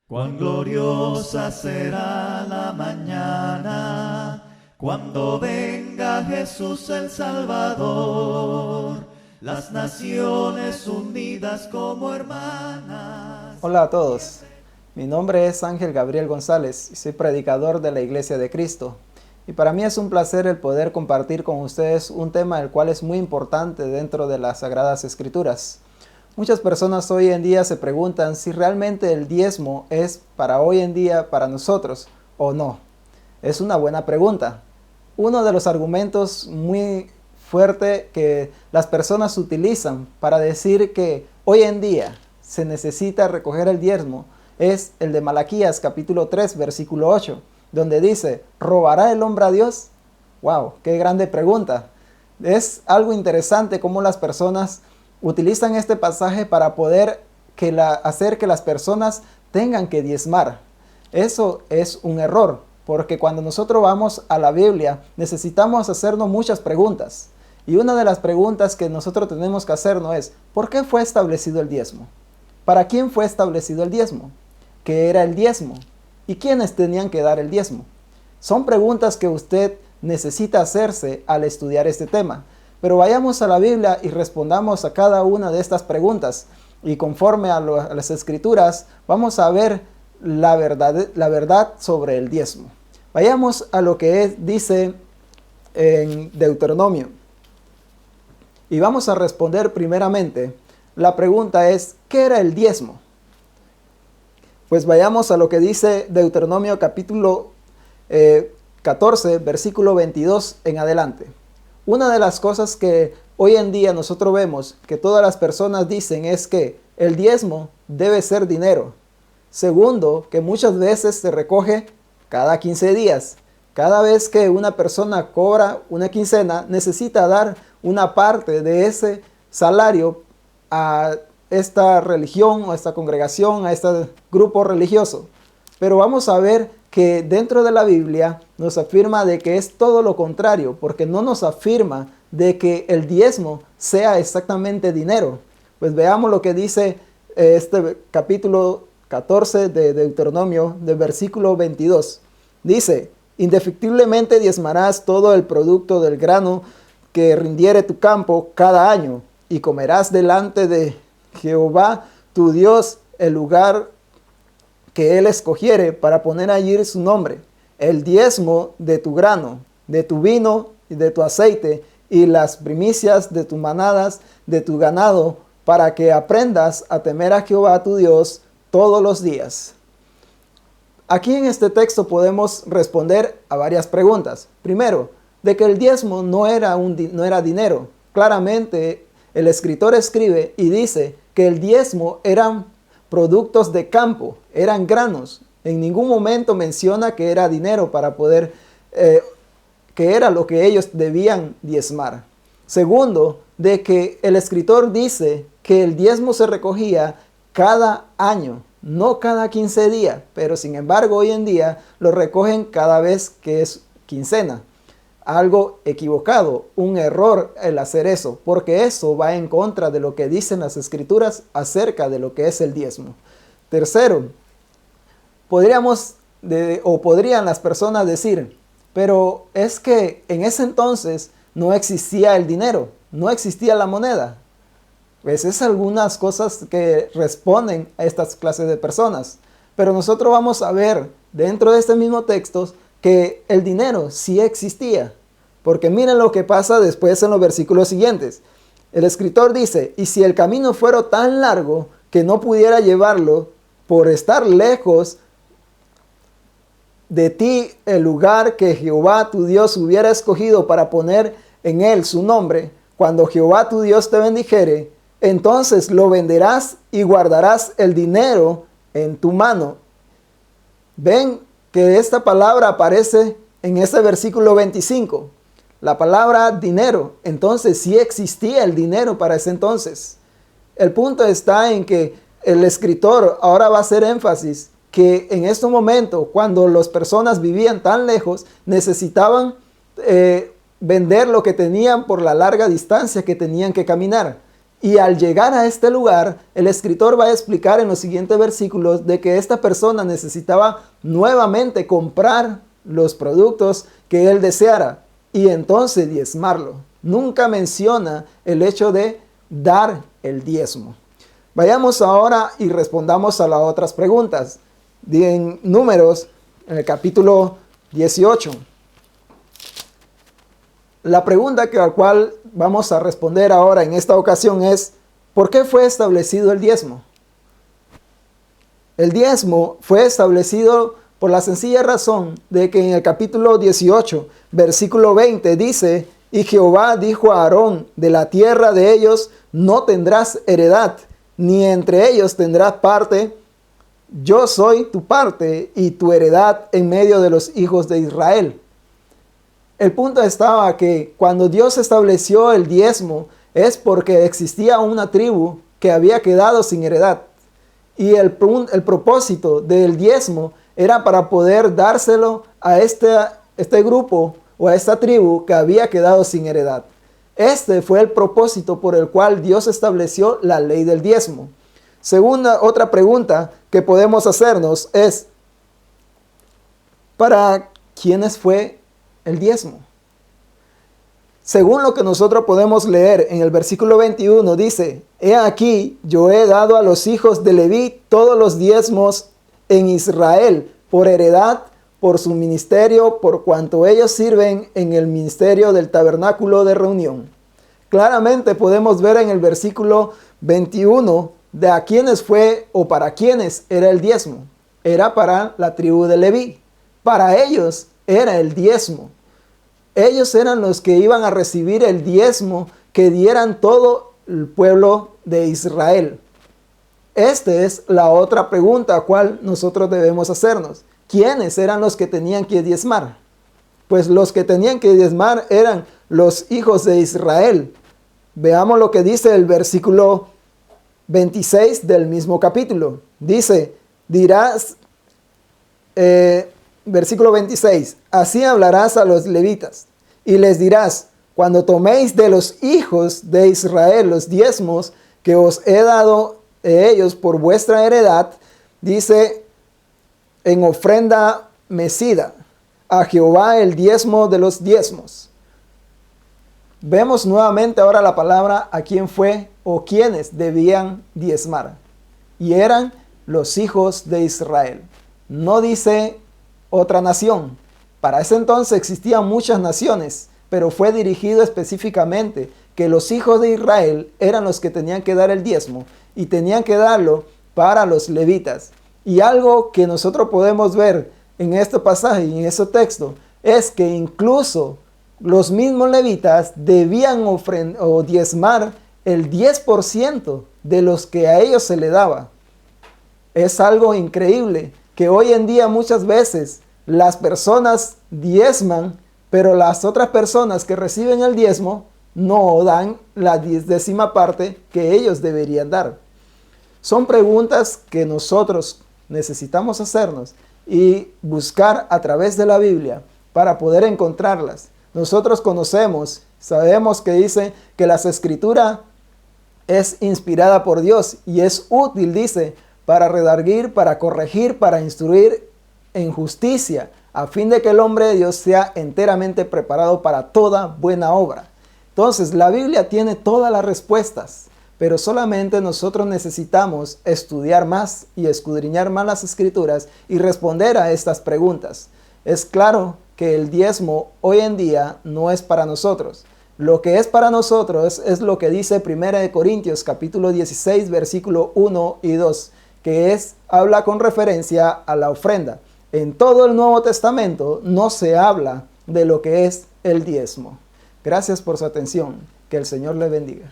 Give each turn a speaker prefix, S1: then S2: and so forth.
S1: Cuán gloriosa será la mañana, cuando venga Jesús el Salvador, las naciones unidas como hermanas.
S2: Hola a todos, mi nombre es Ángel Gabriel González y soy predicador de la Iglesia de Cristo. Y para mí es un placer el poder compartir con ustedes un tema el cual es muy importante dentro de las Sagradas Escrituras. Muchas personas hoy en día se preguntan si realmente el diezmo es para hoy en día para nosotros o no. Es una buena pregunta. Uno de los argumentos muy fuerte que las personas utilizan para decir que hoy en día se necesita recoger el diezmo es el de Malaquías capítulo 3 versículo 8, donde dice, ¿robará el hombre a Dios? ¡Wow! ¡Qué grande pregunta! Es algo interesante cómo las personas utilizan este pasaje para poder hacer que las personas tengan que diezmar. Eso es un error, porque cuando nosotros vamos a la Biblia necesitamos hacernos muchas preguntas. Y una de las preguntas que nosotros tenemos que hacernos es, ¿por qué fue establecido el diezmo? ¿Para quién fue establecido el diezmo? ¿Qué era el diezmo? ¿Y quiénes tenían que dar el diezmo? Son preguntas que usted necesita hacerse al estudiar este tema. Pero vayamos a la Biblia y respondamos a cada una de estas preguntas. Y conforme a las Escrituras, vamos a ver la verdad sobre el diezmo. Vayamos a lo que dice en Deuteronomio. Y vamos a responder primeramente. La pregunta es, ¿qué era el diezmo? Pues vayamos a lo que dice Deuteronomio capítulo 14, versículo 22 en adelante. Una de las cosas que hoy en día nosotros vemos que todas las personas dicen es que el diezmo debe ser dinero. Segundo, que muchas veces se recoge cada 15 días. Cada vez que una persona cobra una quincena, necesita dar una parte de ese salario a esta religión, a esta congregación, a este grupo religioso. Pero vamos a ver que dentro de la Biblia nos afirma de que es todo lo contrario, porque no nos afirma de que el diezmo sea exactamente dinero. Pues veamos lo que dice este capítulo 14 de Deuteronomio, del versículo 22. Dice, indefectiblemente diezmarás todo el producto del grano que rindiere tu campo cada año, y comerás delante de Jehová tu Dios el lugar que él escogiere para poner allí su nombre, el diezmo de tu grano, de tu vino y de tu aceite, y las primicias de tus manadas, de tu ganado, para que aprendas a temer a Jehová tu Dios todos los días. Aquí en este texto podemos responder a varias preguntas. Primero, de que el diezmo no era dinero. Claramente el escritor escribe y dice que el diezmo eran productos de campo, eran granos. En ningún momento menciona que era dinero para poder, que era lo que ellos debían diezmar. Segundo, de que el escritor dice que el diezmo se recogía cada año, no cada 15 días, pero sin embargo hoy en día lo recogen cada vez que es quincena. Algo equivocado, un error el hacer eso, porque eso va en contra de lo que dicen las Escrituras acerca de lo que es el diezmo. Tercero, podrían las personas decir, pero es que en ese entonces no existía el dinero, no existía la moneda. Pues es algunas cosas que responden a estas clases de personas. Pero nosotros vamos a ver dentro de este mismo texto que el dinero sí existía. Porque miren lo que pasa después en los versículos siguientes. El escritor dice, y si el camino fuera tan largo que no pudiera llevarlo por estar lejos de ti el lugar que Jehová tu Dios hubiera escogido para poner en él su nombre, cuando Jehová tu Dios te bendijere, entonces lo venderás y guardarás el dinero en tu mano. Ven que esta palabra aparece en este versículo 25. La palabra dinero, entonces sí existía el dinero para ese entonces. El punto está en que el escritor ahora va a hacer énfasis que en este momento, cuando las personas vivían tan lejos, necesitaban vender lo que tenían por la larga distancia que tenían que caminar. Y al llegar a este lugar, el escritor va a explicar en los siguientes versículos de que esta persona necesitaba nuevamente comprar los productos que él deseara y entonces diezmarlo. Nunca menciona el hecho de dar el diezmo. Vayamos ahora y respondamos a las otras preguntas. En Números, en el capítulo 18. La pregunta a cual vamos a responder ahora en esta ocasión es: ¿por qué fue establecido el diezmo? El diezmo fue establecido por la sencilla razón de que en el capítulo 18, versículo 20 dice: y Jehová dijo a Aarón, de la tierra de ellos no tendrás heredad, ni entre ellos tendrás parte. Yo soy tu parte y tu heredad en medio de los hijos de Israel. El punto estaba que cuando Dios estableció el diezmo es porque existía una tribu que había quedado sin heredad. Y el propósito del diezmo era para poder dárselo a este grupo o a esta tribu que había quedado sin heredad. Este fue el propósito por el cual Dios estableció la ley del diezmo. Segunda, otra pregunta que podemos hacernos es: ¿para quiénes fue el diezmo? Según lo que nosotros podemos leer en el versículo 21 dice: he aquí, yo he dado a los hijos de Leví todos los diezmos en Israel por heredad, por su ministerio, por cuanto ellos sirven en el ministerio del tabernáculo de reunión. Claramente podemos ver en el versículo 21 de a quiénes fue o para quiénes era el diezmo. Era para la tribu de Leví. Para ellos era el diezmo. Ellos eran los que iban a recibir el diezmo que dieran todo el pueblo de Israel. Esta es la otra pregunta a cual nosotros debemos hacernos. ¿Quiénes eran los que tenían que diezmar? Pues los que tenían que diezmar eran los hijos de Israel. Veamos lo que dice el versículo 26 del mismo capítulo. Dice, versículo 26, así hablarás a los levitas y les dirás: cuando toméis de los hijos de Israel los diezmos que os he dado de ellos por vuestra heredad, dice, en ofrenda mecida a Jehová el diezmo de los diezmos. Vemos nuevamente ahora la palabra a quién fue o quiénes debían diezmar. Y eran los hijos de Israel. No dice otra nación. Para ese entonces existían muchas naciones, pero fue dirigido específicamente que los hijos de Israel eran los que tenían que dar el diezmo y tenían que darlo para los levitas. Y algo que nosotros podemos ver en este pasaje y en este texto es que incluso los mismos levitas debían diezmar el 10% de los que a ellos se le daba. Es algo increíble que hoy en día muchas veces las personas diezman, pero las otras personas que reciben el diezmo no dan la 10ª parte que ellos deberían dar. Son preguntas que nosotros necesitamos hacernos y buscar a través de la Biblia para poder encontrarlas. Nosotros conocemos, sabemos que dice que las escrituras es inspirada por Dios y es útil, dice, para redarguir, para corregir, para instruir en justicia, a fin de que el hombre de Dios sea enteramente preparado para toda buena obra. Entonces, la Biblia tiene todas las respuestas, pero solamente nosotros necesitamos estudiar más y escudriñar más las escrituras y responder a estas preguntas. Es claro que el diezmo hoy en día no es para nosotros. Lo que es para nosotros es lo que dice 1 Corintios capítulo 16 versículo 1 y 2, que habla con referencia a la ofrenda. En todo el Nuevo Testamento no se habla de lo que es el diezmo. Gracias por su atención. Que el Señor le bendiga.